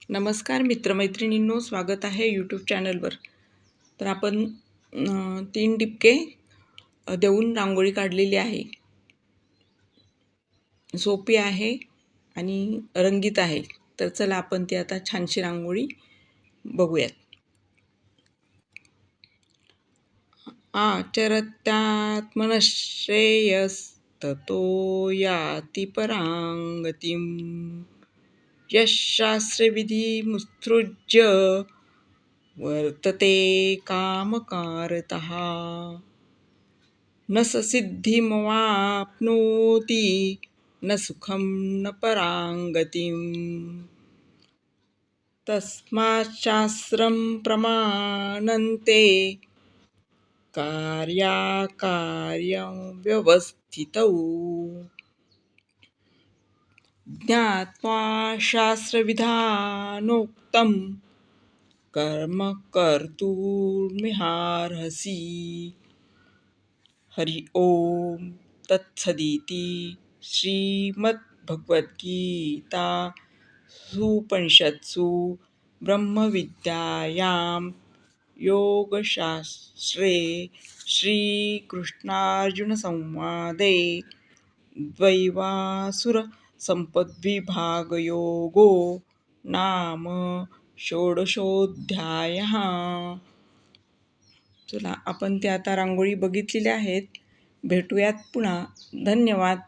नमस्कार मित्रमैत्रिणींनो, स्वागत आहे यूट्यूब चॅनलवर. तर आपण 3 ठिपके देऊन रांगोळी काढलेली आहे. सोपी आहे आणि रंगीत आहे. तर चला आपण ती आता छानशी रांगोळी बघूयात. आचरत्यात्मनश्रेयस्ततो याति पराङ्गतिम् यशास्त्रविधिमुत्सृज्य वर्तते कामकारतः न स सिद्धिमवाप्नोति न सुखं न पराङ्गतिम् तस्मात् शास्त्रं प्रमाणन्ते कार्याकार्यव्यवस्थितौ ज्ञात्वा शास्त्रविधानोक्तं कर्म कर्तुमिहार्हसि। हरि ओम तत्सदिति श्रीमद्भगवद्गीता उपनिषत्सु ब्रह्मविद्यायां योगशास्त्रे श्रीकृष्णार्जुनसंवादे द्वैवासुर संपद्विभागयोगो नाम षोडशोऽध्यायः। चला आपण ते आता रांगोळी बघितलेल्या आहेत. भेटूयात पुन्हा. धन्यवाद.